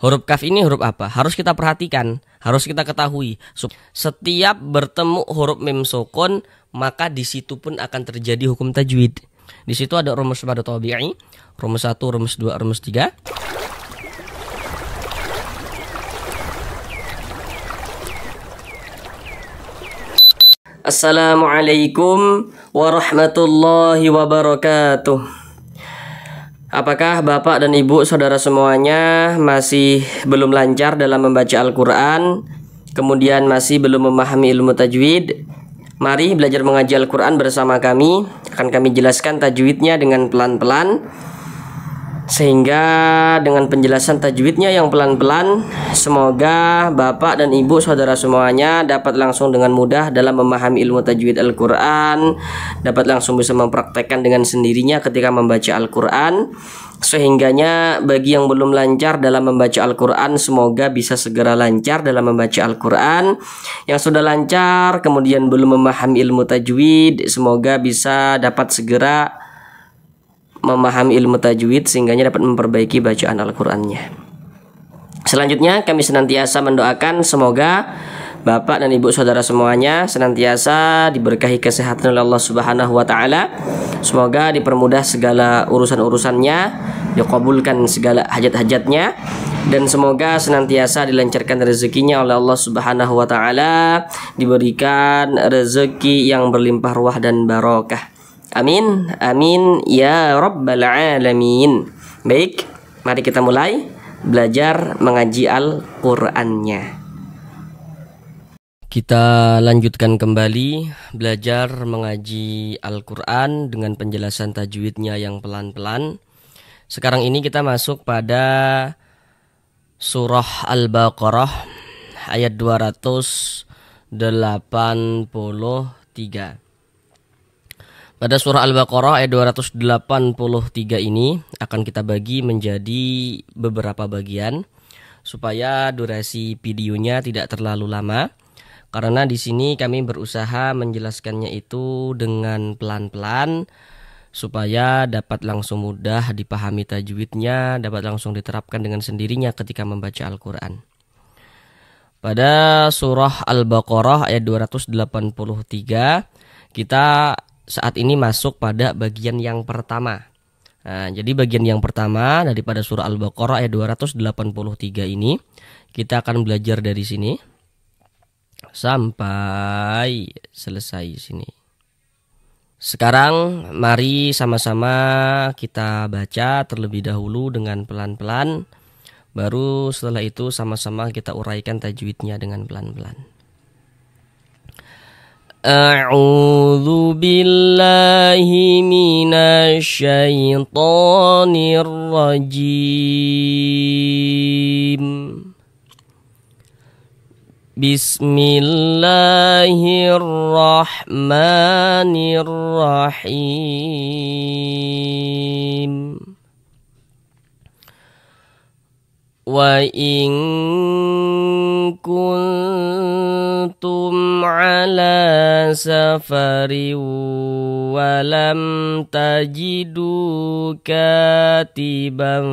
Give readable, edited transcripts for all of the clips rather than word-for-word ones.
Huruf kaf ini huruf apa? Harus kita perhatikan, harus kita ketahui. Setiap bertemu huruf mim sukun, maka di situ pun akan terjadi hukum tajwid. Di situ ada rumus pada tabi'i, rumus 1, rumus 2, rumus 3. Assalamualaikum warahmatullahi wabarakatuh. Apakah Bapak dan Ibu saudara semuanya masih belum lancar dalam membaca Al-Quran, kemudian masih belum memahami ilmu tajwid? Mari belajar mengaji Al-Quran bersama kami. Akan kami jelaskan tajwidnya dengan pelan-pelan, sehingga dengan penjelasan tajwidnya yang pelan-pelan, semoga Bapak dan Ibu saudara semuanya dapat langsung dengan mudah dalam memahami ilmu tajwid Al-Quran, dapat langsung bisa mempraktekkan dengan sendirinya ketika membaca Al-Quran. Sehingganya bagi yang belum lancar dalam membaca Al-Quran, semoga bisa segera lancar dalam membaca Al-Quran. Yang sudah lancar kemudian belum memahami ilmu tajwid, semoga bisa dapat segera memahami ilmu tajwid sehingganya dapat memperbaiki bacaan Al-Qurannya. Selanjutnya kami senantiasa mendoakan semoga Bapak dan Ibu saudara semuanya senantiasa diberkahi kesehatan oleh Allah Subhanahu wa taala. Semoga dipermudah segala urusan-urusannya, dikabulkan segala hajat-hajatnya, dan semoga senantiasa dilancarkan rezekinya oleh Allah Subhanahu wa taala, diberikan rezeki yang berlimpah ruah dan barokah. Amin, amin ya rabbal alamin. Baik, mari kita mulai belajar mengaji Al-Qur'annya. Kita lanjutkan kembali belajar mengaji Al-Quran dengan penjelasan tajwidnya yang pelan-pelan. Sekarang ini kita masuk pada surah Al-Baqarah ayat 283. Pada surah Al-Baqarah ayat 283 ini akan kita bagi menjadi beberapa bagian supaya durasi videonya tidak terlalu lama. Karena di sini kami berusaha menjelaskannya itu dengan pelan-pelan supaya dapat langsung mudah dipahami tajwidnya, dapat langsung diterapkan dengan sendirinya ketika membaca Al-Quran. Pada surah Al-Baqarah ayat 283 kita saat ini masuk pada bagian yang pertama. Nah, jadi bagian yang pertama daripada surah Al-Baqarah ayat 283 ini kita akan belajar dari sini sampai selesai sini. Sekarang mari sama-sama kita baca terlebih dahulu dengan pelan-pelan, baru setelah itu sama-sama kita uraikan tajwidnya dengan pelan-pelan. A'udzu billahi minasy syaithanir rajim. Bismillahirrahmanirrahim. Wa in kuntum ala safarin wa lam tajidu katiban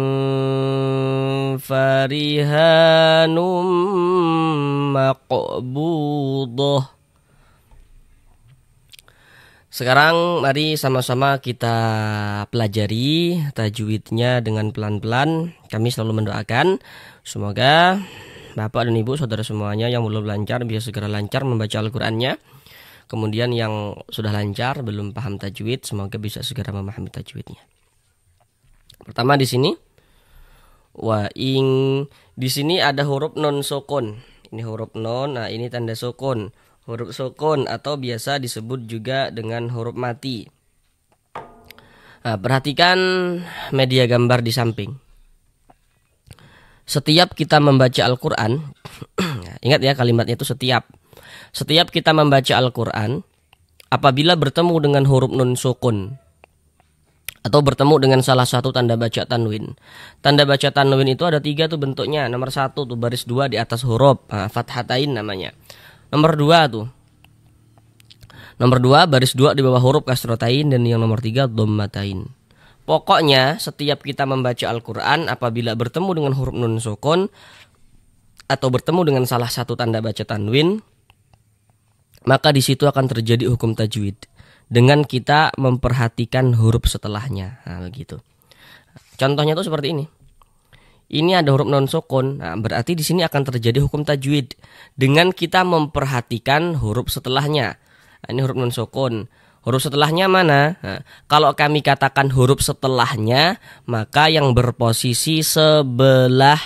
farihanum maqbudah. Sekarang mari sama-sama kita pelajari tajwidnya dengan pelan-pelan. Kami selalu mendoakan semoga Bapak dan Ibu saudara semuanya yang belum lancar bisa segera lancar membaca Al-Qur'annya. Kemudian yang sudah lancar belum paham tajwid semoga bisa segera memahami tajwidnya. Pertama di sini di sini ada huruf non sukun. Ini huruf non, nah ini tanda sukun. Huruf sukun atau biasa disebut juga dengan huruf mati. Nah, perhatikan media gambar di samping. Setiap kita membaca Al-Quran, ingat ya kalimatnya itu setiap. Setiap kita membaca Al-Quran, apabila bertemu dengan huruf nun sukun atau bertemu dengan salah satu tanda baca tanwin. Tanda baca tanwin itu ada 3 tuh bentuknya. Nomor 1 tuh baris 2 di atas huruf, fathatain namanya. Nomor 2 tuh. Nomor 2 baris 2 di bawah huruf kasrotain, dan yang nomor 3 dhammatain. Pokoknya setiap kita membaca Al-Quran, apabila bertemu dengan huruf nun sukun atau bertemu dengan salah satu tanda baca tanwin, maka di situ akan terjadi hukum tajwid dengan kita memperhatikan huruf setelahnya. Nah, begitu. Contohnya tuh seperti ini. Ini ada huruf nun sukun. Nah, berarti di sini akan terjadi hukum tajwid dengan kita memperhatikan huruf setelahnya. Nah, ini huruf nun sukun. Huruf setelahnya mana? Nah, kalau kami katakan huruf setelahnya, maka yang berposisi sebelah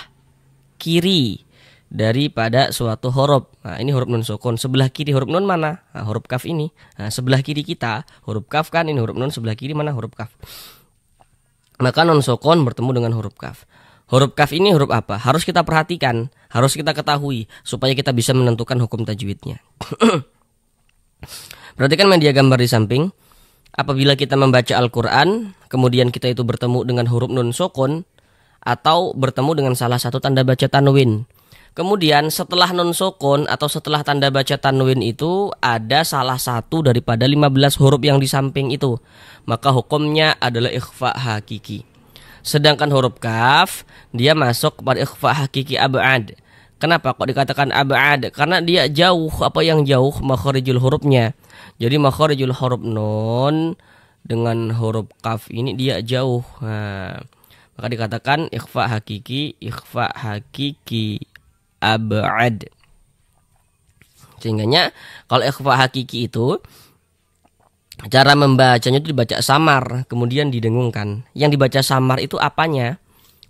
kiri daripada suatu huruf. Nah, ini huruf nun sukun. Sebelah kiri huruf nun mana? Nah, huruf kaf ini. Nah, sebelah kiri kita huruf kaf kan, ini huruf nun, sebelah kiri mana? Huruf kaf. Maka nun sukun bertemu dengan huruf kaf. Huruf kaf ini huruf apa? Harus kita perhatikan, harus kita ketahui supaya kita bisa menentukan hukum tajwidnya. Perhatikan media gambar di samping. Apabila kita membaca Al-Quran, kemudian kita itu bertemu dengan huruf nun sukun atau bertemu dengan salah satu tanda baca tanwin. Kemudian setelah nun sukun atau setelah tanda baca tanwin itu ada salah satu daripada 15 huruf yang di samping itu, maka hukumnya adalah ikhfa hakiki. Sedangkan huruf kaf dia masuk kepada ikhfa hakiki ab'ad. Kenapa kok dikatakan ab'ad? Karena dia jauh. Apa yang jauh? Makharijul hurufnya. Jadi makharijul huruf nun dengan huruf kaf ini dia jauh. Nah, maka dikatakan ikhfa hakiki ab'ad. Sehingganya kalau ikhfa hakiki itu cara membacanya itu dibaca samar, kemudian didengungkan. Yang dibaca samar itu apanya?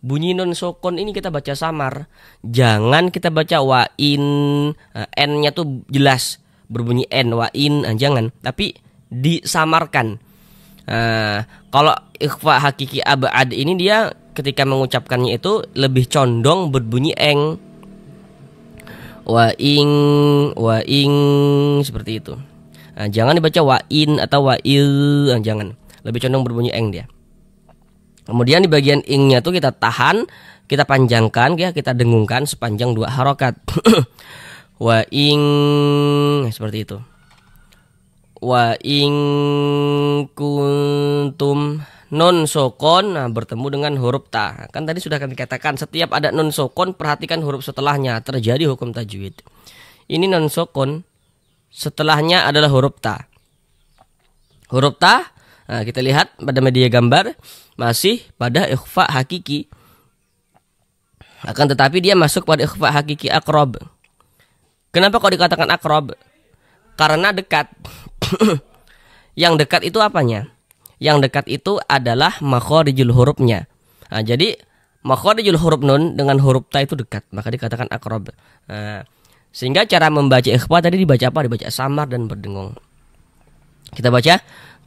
Bunyi nun sukun ini kita baca samar. Jangan kita baca wa in, n-nya tuh jelas berbunyi n, wa in, jangan. Tapi disamarkan. Kalau ikhfa hakiki ab'ad ini dia ketika mengucapkannya itu lebih condong berbunyi eng. Wa ing seperti itu. Nah, jangan dibaca wa in atau wa il, jangan. Lebih condong berbunyi eng dia. Kemudian di bagian ingnya tuh kita tahan, kita panjangkan, ya, kita dengungkan sepanjang 2 harokat. Wa ing seperti itu. Wa ing kuntum nun sukun, nah, bertemu dengan huruf ta. Kan tadi sudah kami katakan setiap ada nun sukun perhatikan huruf setelahnya, terjadi hukum tajwid. Ini nun sukun, setelahnya adalah huruf ta. Huruf ta, nah, kita lihat pada media gambar masih pada ikhfa hakiki. Akan tetapi dia masuk pada ikhfa hakiki akrob. Kenapa kok dikatakan akrob? Karena dekat. Yang dekat itu apanya? Yang dekat itu adalah makharijul hurufnya. Nah, jadi makharijul huruf nun dengan huruf ta itu dekat, maka dikatakan akrob. Nah, sehingga cara membaca ikhfa tadi dibaca apa? Dibaca samar dan berdengung. Kita baca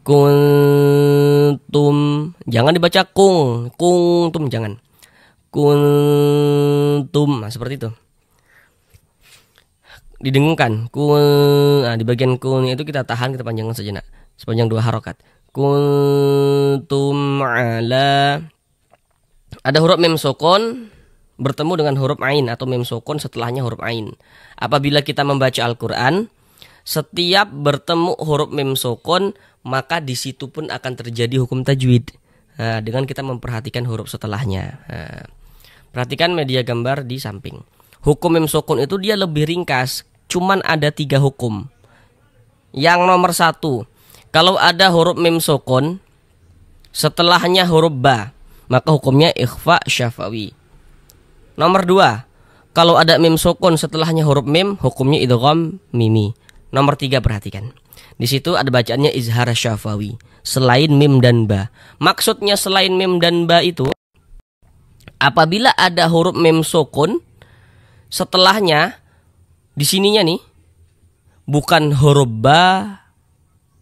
kuntum, jangan dibaca kungtum, jangan. Kuntum, nah, seperti itu. Didengungkan. Nah, di bagian kun itu kita tahan, kita panjangkan sejenak sepanjang 2 harokat. Kuntum ala. Ada huruf mim sukun bertemu dengan huruf ain atau mim sukun setelahnya huruf ain. Apabila kita membaca Al-Quran, setiap bertemu huruf mim sukun, maka di situ pun akan terjadi hukum tajwid. Nah, dengan kita memperhatikan huruf setelahnya. Nah, perhatikan media gambar di samping. Hukum mim sukun itu dia lebih ringkas, cuman ada 3 hukum. Yang nomor 1, kalau ada huruf mim sukun setelahnya huruf ba, maka hukumnya ikhfa syafawi. Nomor 2, kalau ada mim sukun setelahnya huruf mim, hukumnya idgham mimi. Nomor 3, perhatikan. Di situ ada bacaannya izhar syafawi, selain mim dan ba. Maksudnya selain mim dan ba itu, apabila ada huruf mim sukun setelahnya di sininya nih bukan huruf ba,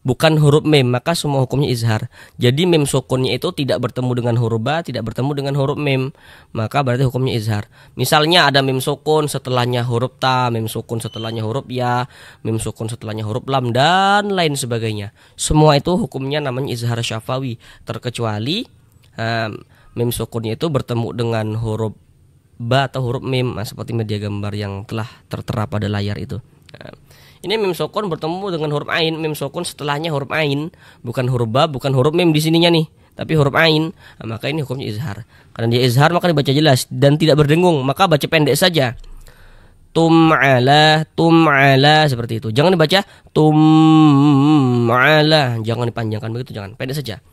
bukan huruf mim, maka semua hukumnya izhar. Jadi mim sukunnya itu tidak bertemu dengan huruf ba, tidak bertemu dengan huruf mim, maka berarti hukumnya izhar. Misalnya ada mim sukun setelahnya huruf ta, mim sukun setelahnya huruf ya, mim sukun setelahnya huruf lam, dan lain sebagainya. Semua itu hukumnya namanya izhar syafawi, terkecuali mim sukunnya itu bertemu dengan huruf ba atau huruf mim, seperti media gambar yang telah tertera pada layar itu. Ini mim sukun bertemu dengan huruf ain, mim sukun setelahnya huruf ain, bukan huruf ba, bukan huruf mim di sininya nih, tapi huruf ain, maka ini hukumnya izhar. Karena dia izhar maka dibaca jelas dan tidak berdengung, maka baca pendek saja. Tum'ala, tum'ala seperti itu. Jangan dibaca tum'ala, jangan dipanjangkan begitu, jangan. Pendek saja.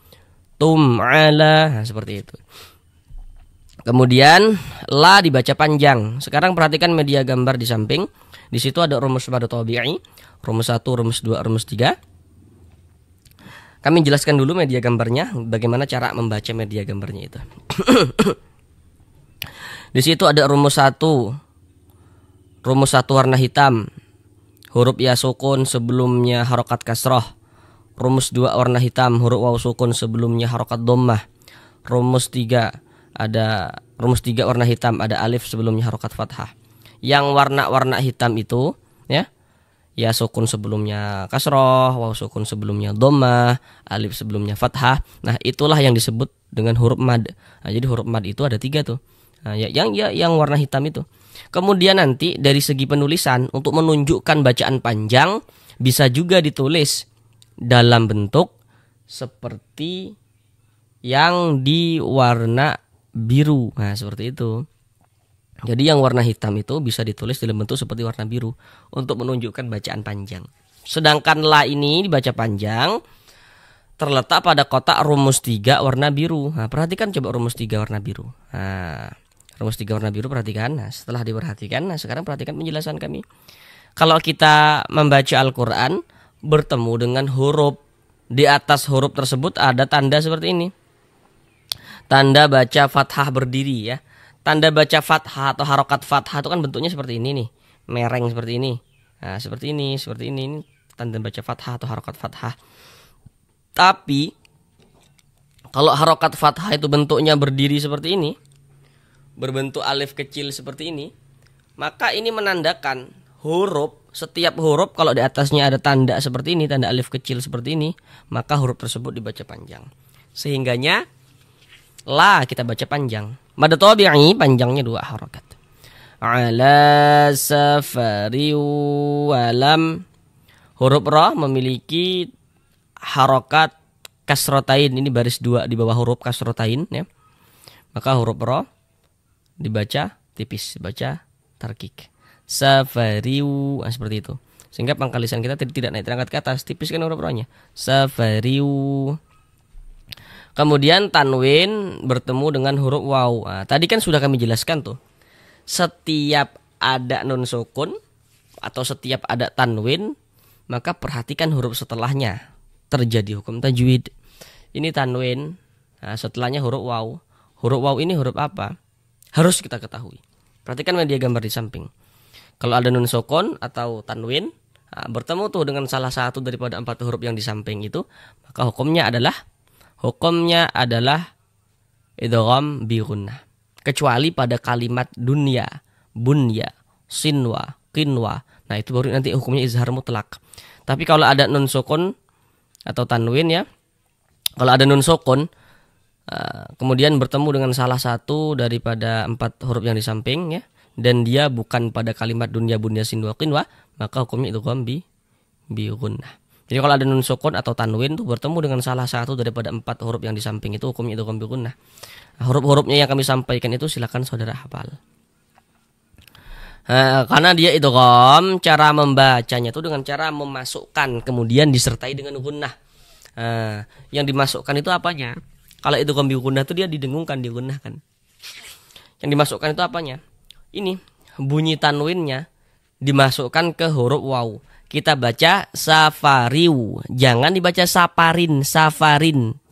Tum'ala, seperti itu. Kemudian la dibaca panjang. Sekarang perhatikan media gambar di samping. Di situ ada rumus mad tabi'i, rumus 1, rumus 2, rumus 3. Kami jelaskan dulu media gambarnya, bagaimana cara membaca media gambarnya itu. Di situ ada rumus 1. Rumus 1 warna hitam. Huruf ya sukun sebelumnya harokat kasroh. Rumus 2 warna hitam, huruf waw sukun sebelumnya harokat dhammah. Rumus 3 warna hitam, ada alif sebelumnya harokat fathah. Yang warna hitam itu ya sukun sebelumnya kasroh, waw sukun sebelumnya dhammah, alif sebelumnya fathah. Nah, itulah yang disebut dengan huruf mad. Nah, jadi huruf mad itu ada 3 tuh. Nah, yang warna hitam itu. Kemudian nanti dari segi penulisan untuk menunjukkan bacaan panjang bisa juga ditulis dalam bentuk seperti yang di warna biru. Nah, seperti itu. Jadi yang warna hitam itu bisa ditulis dalam bentuk seperti warna biru untuk menunjukkan bacaan panjang. Sedangkan la ini dibaca panjang terletak pada kotak rumus 3 warna biru. Nah, perhatikan coba rumus 3 warna biru. Nah, rumus 3 warna biru perhatikan. Nah, setelah diperhatikan, sekarang perhatikan penjelasan kami. Kalau kita membaca Al-Quran bertemu dengan huruf, di atas huruf tersebut ada tanda seperti ini. Tanda baca fathah berdiri ya. Tanda baca fathah atau harokat fathah itu kan bentuknya seperti ini nih, mereng seperti ini. Nah, seperti ini. Ini tanda baca fathah atau harokat fathah. Tapi kalau harokat fathah itu bentuknya berdiri seperti ini, berbentuk alif kecil seperti ini, maka ini menandakan setiap huruf kalau di atasnya ada tanda seperti ini, tanda alif kecil seperti ini, maka huruf tersebut dibaca panjang. Sehingganya la kita baca panjang. Mad tabi'i panjangnya 2 harokat. Ala safari walam. Huruf ra memiliki harokat kasrotain. Ini baris 2 di bawah huruf kasrotain ya. Maka huruf ra dibaca tipis, dibaca tarkik. Safariu, seperti itu. Sehingga pangkal lisan kita tidak naik terangkat ke atas, tipis kan huruf ra-nya. Safariu. Kemudian tanwin bertemu dengan huruf waw. Nah, tadi kan sudah kami jelaskan tuh. Setiap ada nun sukun atau setiap ada tanwin, maka perhatikan huruf setelahnya. Terjadi hukum tajwid. Ini tanwin, setelahnya huruf waw. Huruf waw ini huruf apa? Harus kita ketahui. Perhatikan media gambar di samping. Kalau ada nun sukun atau tanwin, bertemu tuh dengan salah satu daripada 4 huruf yang di samping itu, maka hukumnya adalah idgham bi gunnah. Kecuali pada kalimat dunya, bunya, sinwa, qinwa. Nah, itu baru nanti hukumnya izhar mutlak. Tapi kalau ada nun sukun atau tanwin ya, kalau ada nun sukun kemudian bertemu dengan salah satu daripada 4 huruf yang di samping ya, dan dia bukan pada kalimat dunya, bunya, sinwa, qinwa, maka hukumnya idgham bi gunnah. Jadi kalau ada nun sukun atau tanwin tuh bertemu dengan salah satu daripada 4 huruf yang di samping itu hukumnya idgham bi gunnah. Huruf-hurufnya yang kami sampaikan itu silakan saudara hafal. Karena dia idgham, cara membacanya itu dengan cara memasukkan kemudian disertai dengan gunnah. Yang dimasukkan itu apanya? Kalau idgham bi gunnah itu dia didengungkan, digunnahkan. Yang dimasukkan itu apanya? Ini bunyi tanwinnya dimasukkan ke huruf waw. Kita baca safariu, jangan dibaca safarin,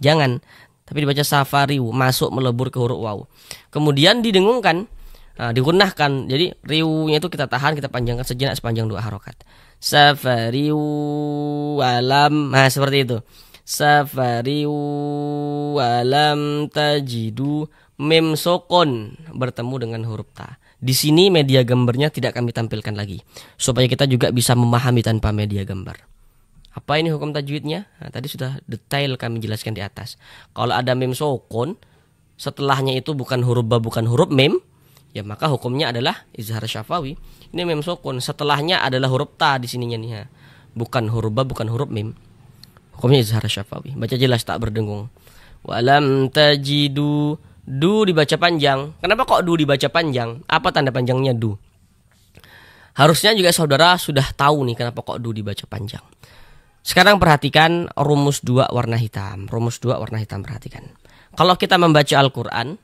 jangan, tapi dibaca safariu, masuk melebur ke huruf waw. Kemudian didengungkan, digunnahkan. Jadi riunya itu kita tahan, kita panjangkan sejenak sepanjang 2 harokat. Safariu alam, seperti itu. Safariu alam tajidu, mim sukun bertemu dengan huruf ta. Di sini media gambarnya tidak kami tampilkan lagi, supaya kita juga bisa memahami tanpa media gambar. Apa ini hukum tajwidnya? Nah, tadi sudah detail kami jelaskan di atas. Kalau ada mim sukun, setelahnya itu bukan huruf ba, bukan huruf mim, ya maka hukumnya adalah izhar syafawi. Ini mim sukun, setelahnya adalah huruf ta di sininya nih. Bukan huruf ba, bukan huruf mim. Hukumnya izhar syafawi. Baca jelas tak berdengung. Walam tajidu. Du dibaca panjang. Kenapa kok du dibaca panjang? Apa tanda panjangnya du? Harusnya juga saudara sudah tahu nih kenapa kok du dibaca panjang. Sekarang perhatikan rumus 2 warna hitam. Rumus 2 warna hitam, perhatikan. Kalau kita membaca Al-Quran,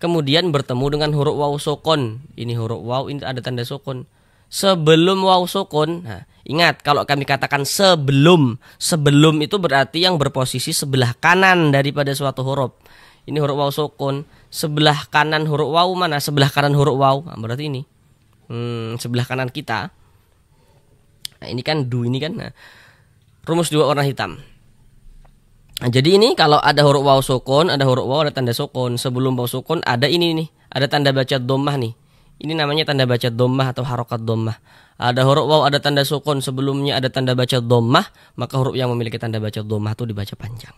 kemudian bertemu dengan huruf waw sukun. Ini huruf waw, ini ada tanda sukun. Sebelum waw sukun, nah, ingat kalau kami katakan sebelum itu berarti yang berposisi sebelah kanan daripada suatu huruf. Ini huruf waw sukun. Sebelah kanan huruf waw mana? Sebelah kanan huruf waw. Nah, berarti ini. Sebelah kanan kita. Nah, ini kan du ini kan. Nah, rumus 2 warna hitam. Nah, jadi ini kalau ada huruf waw sukun, ada huruf waw, ada tanda sukun. Sebelum waw sukun ada ini nih, ada tanda baca dhammah nih. Ini namanya tanda baca dhammah atau harokat dhammah. Ada huruf waw, ada tanda sukun, sebelumnya ada tanda baca dhammah, maka huruf yang memiliki tanda baca dhammah itu dibaca panjang.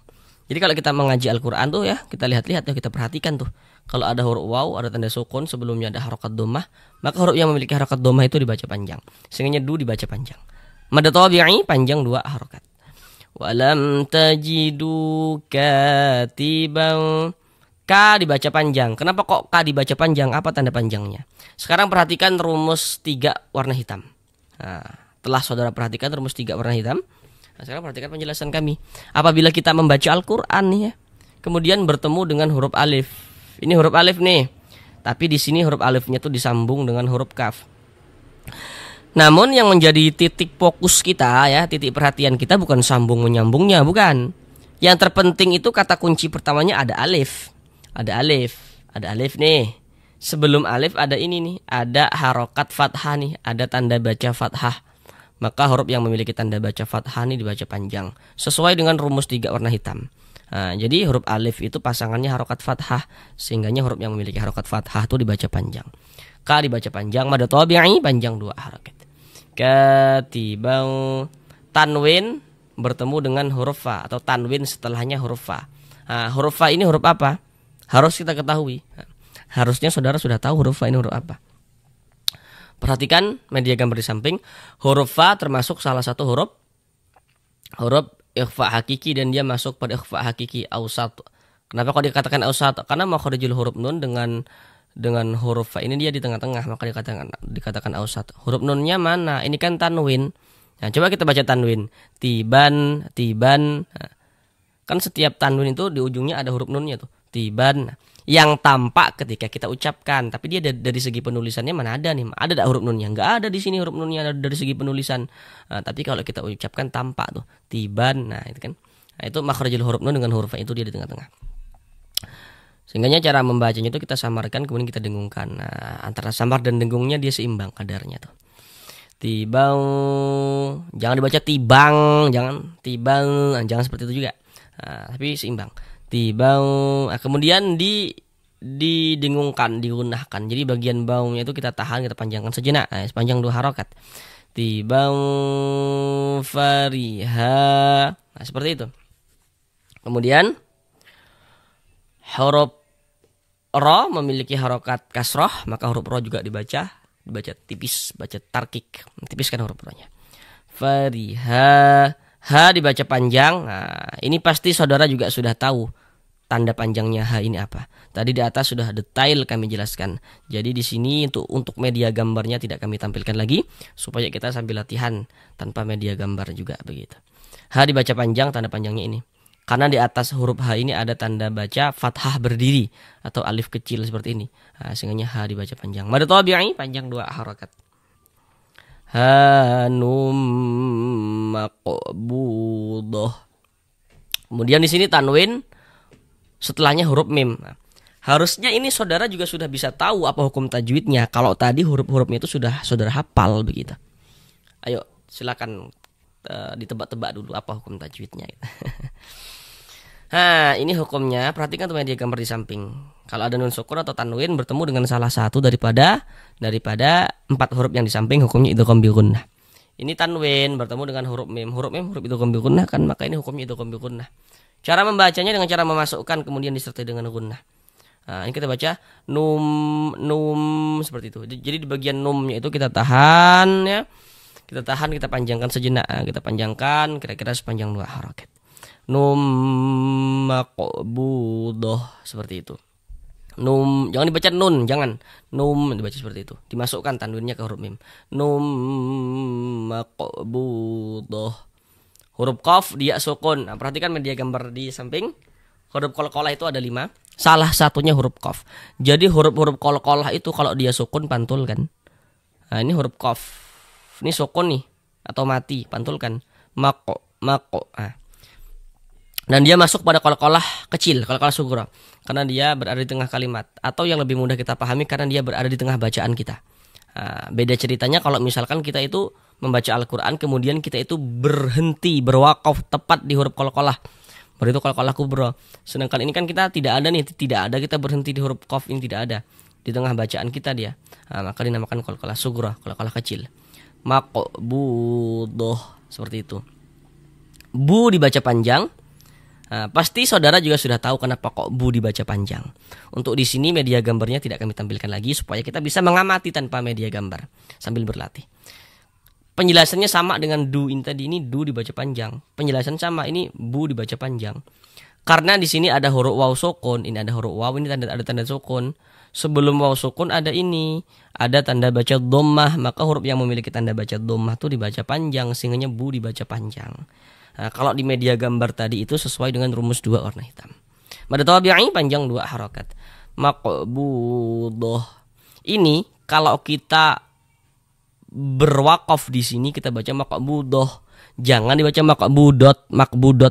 Jadi kalau kita mengaji Al-Quran tuh ya, kita lihat-lihat tuh, kita perhatikan tuh. Kalau ada huruf waw, ada tanda sukun, sebelumnya ada harokat dhammah, maka huruf yang memiliki harokat dhammah itu dibaca panjang. Sehingga du dibaca panjang. Mad tabi'i panjang 2 harokat. Walam tajidu katiban. Ka dibaca panjang. Kenapa kok ka dibaca panjang? Apa tanda panjangnya? Sekarang perhatikan rumus 3 warna hitam. Nah, telah saudara perhatikan rumus 3 warna hitam. Nah, sekarang perhatikan penjelasan kami. Apabila kita membaca Al-Quran nih ya, kemudian bertemu dengan huruf alif. Ini huruf alif nih. Tapi di sini huruf alifnya tuh disambung dengan huruf kaf. Namun yang menjadi titik fokus kita ya, titik perhatian kita bukan sambung menyambungnya, bukan. Yang terpenting itu kata kunci pertamanya ada alif. Ada alif nih. Sebelum alif ada ini nih, ada harokat fathah nih, ada tanda baca fathah. Maka huruf yang memiliki tanda baca fathah nih dibaca panjang, sesuai dengan rumus 3 warna hitam. Nah, jadi huruf alif itu pasangannya harokat fathah, sehingganya huruf yang memiliki harokat fathah itu dibaca panjang. Ka dibaca panjang, mad tabi'i panjang 2 harokat. Katibau, tanwin bertemu dengan huruf fa atau tanwin setelahnya huruf fa. Nah, huruf fa ini huruf apa? Harus kita ketahui. Harusnya saudara sudah tahu huruf fa ini huruf apa. Perhatikan media gambar di samping. Huruf fa termasuk salah satu huruf ikhfa hakiki, dan dia masuk pada ikhfa hakiki ausat. Kenapa kok dikatakan ausat? Karena makharijul huruf nun dengan huruf fa ini dia di tengah-tengah, maka dikatakan ausat. Huruf nunnya mana? Ini kan tanwin. Nah, coba kita baca tanwin. Tiban. Nah, kan setiap tanwin itu di ujungnya ada huruf nunnya tuh. Tiban. Yang tampak ketika kita ucapkan, tapi dia dari segi penulisannya mana ada nih? Ada tak huruf nunnya? Enggak ada di sini huruf nunnya dari segi penulisan. Nah, tapi kalau kita ucapkan tampak tuh. Tiban. Nah, itu kan. Nah, itu makharijul huruf nun dengan huruf fa itu dia di tengah-tengah. Sehingganya cara membacanya itu kita samarkan kemudian kita dengungkan. Nah, antara samar dan dengungnya dia seimbang kadarnya tuh. Tibang, jangan dibaca tibang, jangan tibang, jangan seperti itu juga. Nah, tapi seimbang. Tibang, nah, kemudian didengungkan, digunahkan. Jadi bagian baungnya itu kita tahan, kita panjangkan sejenak, nah, sepanjang 2 harokat. Tibang fariha. Nah, seperti itu. Kemudian huruf ro memiliki harokat kasroh, maka huruf ro juga dibaca tipis, baca tarkik, tipiskan huruf ro-nya. Fariha, ha dibaca panjang. Nah, ini pasti saudara juga sudah tahu tanda panjangnya ha ini apa. Tadi di atas sudah detail kami jelaskan. Jadi di sini untuk media gambarnya tidak kami tampilkan lagi supaya kita sambil latihan tanpa media gambar juga begitu. Ha dibaca panjang, tanda panjangnya ini. Karena di atas huruf H ini ada tanda baca fathah berdiri atau alif kecil seperti ini. Nah, sehingga H dibaca panjang. Mad tabi'i panjang 2 harokat. Hanum maqbudah. Kemudian di sini tanwin setelahnya huruf mim. Nah, harusnya ini saudara juga sudah bisa tahu apa hukum tajwidnya. Kalau tadi huruf-hurufnya itu sudah saudara hafal begitu. Ayo silakan ditebak-tebak dulu apa hukum tajwidnya. Nah, ini hukumnya. Perhatikan tuh media gambar di samping. Kalau ada nun sukun atau tanwin bertemu dengan salah satu daripada 4 huruf yang di samping, hukumnya idgham bi gunnah. Ini tanwin bertemu dengan huruf mim. Huruf mim huruf idgham bi gunnah kan, maka ini hukumnya idgham bi gunnah. Cara membacanya dengan cara memasukkan kemudian disertai dengan gunnah. Nah, ini kita baca num seperti itu. Jadi di bagian numnya itu kita tahan ya. Kita tahan, kita panjangkan sejenak. Kita panjangkan kira-kira sepanjang 2 harokat. Num maqbudah, seperti itu. Num, jangan dibaca nun, jangan. Num dibaca seperti itu. Dimasukkan tanwinnya ke huruf mim. Num maqbudah. Huruf qaf dia sukun. Nah, perhatikan media gambar di samping. Huruf qalqalah itu ada 5. Salah satunya huruf qaf. Jadi huruf-huruf qalqalah itu kalau dia sukun pantul kan. Nah, ini huruf qaf. Ini sukun nih atau mati, pantulkan. Maqo, maqo. Nah. Dan dia masuk pada qalqalah kecil, qalqalah sughra, karena dia berada di tengah kalimat. Atau yang lebih mudah kita pahami karena dia berada di tengah bacaan kita. Nah, beda ceritanya kalau misalkan kita itu membaca Al-Quran kemudian kita itu berhenti, berwakaf tepat di huruf qalqalah. Baru itu qalqalah kubra. Sedangkan ini kan kita tidak ada nih, tidak ada kita berhenti di huruf qaf, ini tidak ada. Di tengah bacaan kita dia. Nah, maka dinamakan qalqalah sughra, qalqalah kecil. Maqbudah, seperti itu. Bu dibaca panjang. Nah, pasti saudara juga sudah tahu kenapa kok bu dibaca panjang. Untuk di sini media gambarnya tidak kami tampilkan lagi supaya kita bisa mengamati tanpa media gambar sambil berlatih. Penjelasannya sama dengan du ini tadi, ini du dibaca panjang. Penjelasan sama, ini bu dibaca panjang. Karena di sini ada huruf waw sukun, ini ada huruf waw, ini ada tanda sukun. Sebelum waw sukun ada ini, ada tanda baca dhammah, maka huruf yang memiliki tanda baca dhammah itu dibaca panjang, sehingga bu dibaca panjang. Nah, kalau di media gambar tadi itu sesuai dengan rumus 2 warna hitam. Mad tabi'i panjang 2 harakat. Maqbudah. Ini kalau kita berwakaf di sini kita baca maqbudah. Jangan dibaca maqbudot,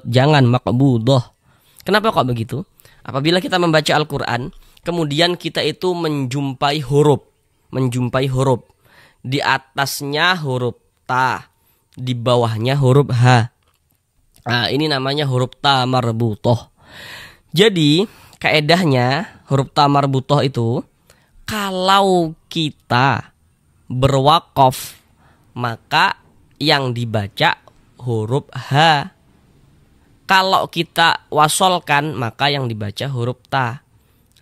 jangan maqbudah. Kenapa kok begitu? Apabila kita membaca Al-Qur'an, kemudian kita itu menjumpai huruf. Di atasnya huruf ta, di bawahnya huruf ha. Nah, ini namanya huruf ta marbutoh. Jadi, kaedahnya huruf ta marbutoh itu kalau kita berwakaf maka yang dibaca huruf ha. Kalau kita wasolkan maka yang dibaca huruf ta.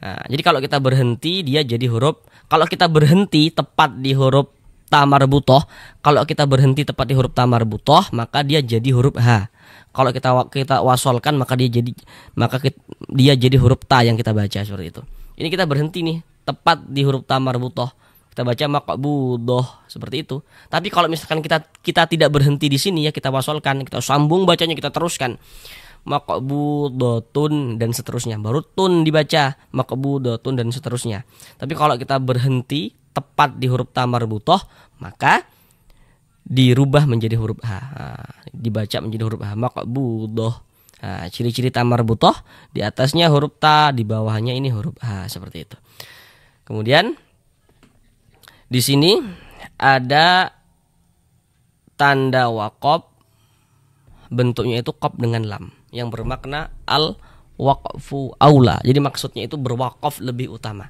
Nah, jadi kalau kita berhenti dia jadi huruf. Kalau kita berhenti tepat di huruf ta marbutoh, maka dia jadi huruf ha. Kalau kita wasolkan maka dia jadi huruf ta yang kita baca, seperti itu. Ini kita berhenti nih tepat di huruf ta marbutoh. Kita baca maqbudah, seperti itu. Tapi kalau misalkan kita tidak berhenti di sini ya, kita wasolkan, kita sambung bacanya, kita teruskan. Maqbudatun dan seterusnya. Baru tun dibaca, maqbudatun dan seterusnya. Tapi kalau kita berhenti tepat di huruf ta marbutoh, maka dirubah menjadi huruf ha. Dibaca menjadi huruf ha, maqbudah. Ciri-ciri ta marbutoh, di atasnya huruf ta, di bawahnya ini huruf ha, seperti itu. Kemudian di sini ada tanda waqaf, bentuknya itu qaf dengan lam yang bermakna al-waqfu aula. Jadi maksudnya itu berwakaf lebih utama.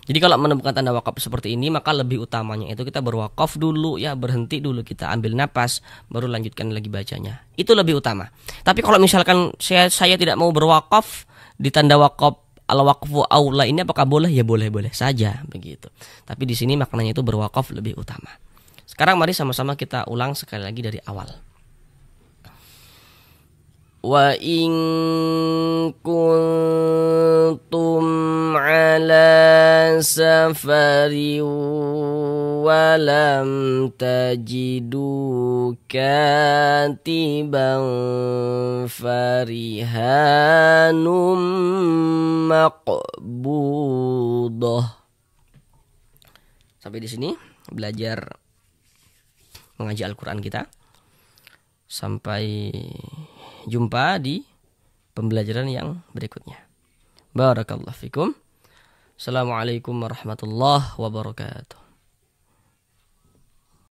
Jadi kalau menemukan tanda wakaf seperti ini, maka lebih utamanya itu kita berwakaf dulu ya, berhenti dulu, kita ambil napas, baru lanjutkan lagi bacanya. Itu lebih utama. Tapi kalau misalkan saya tidak mau berwakaf di tanda wakaf al-waqfu aula ini, apakah boleh? Ya boleh-boleh saja begitu. Tapi di sini maknanya itu berwakaf lebih utama. Sekarang mari sama-sama kita ulang sekali lagi dari awal. Wa in kuntum ala safari wa lam tajidu katiban farihanum maqbudah. Sampai di sini belajar mengaji Al-Quran kita. Sampai jumpa di pembelajaran yang berikutnya. Barakallahu fikum. Assalamualaikum warahmatullahi wabarakatuh.